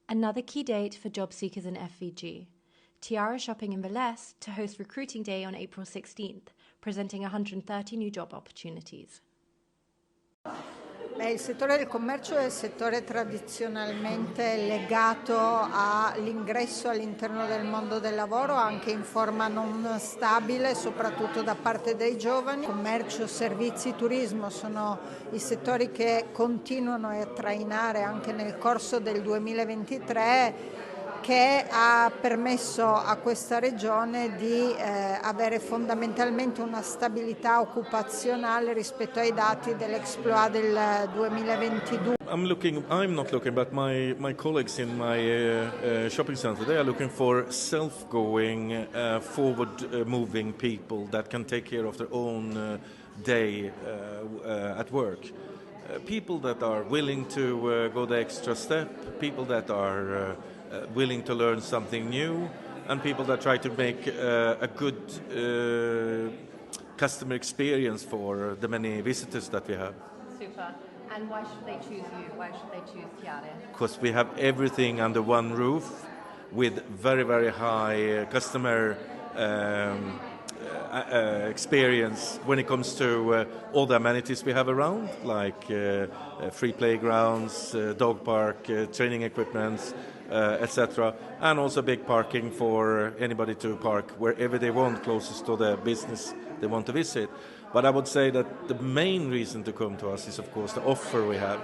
Another key date for job seekers in FVG. TIARE Shopping in Velez to host Recruiting Day on April 16th, presenting 130 new job opportunities. Il settore del commercio è il settore tradizionalmente legato all'ingresso all'interno del mondo del lavoro, anche in forma non stabile, soprattutto da parte dei giovani. Commercio, servizi, turismo sono i settori che continuano a trainare anche nel corso del 2023, che ha permesso a questa regione di avere fondamentalmente una stabilità occupazionale rispetto ai dati dell'Exploit del 2022. I'm not looking, but my colleagues in my shopping center, they are looking for self-going, forward-moving people that can take care of their own day at work. People that are willing to go the extra step, people that are willing to learn something new, and people that try to make a good customer experience for the many visitors that we have. Super. And why should they choose you? Why should they choose TIARE? Because we have everything under one roof with very, very high customer experience when it comes to all the amenities we have around, like free playgrounds, dog park, training equipments, etc. And also big parking for anybody to park wherever they want, closest to the business they want to visit. But I would say that the main reason to come to us is, of course, the offer we have.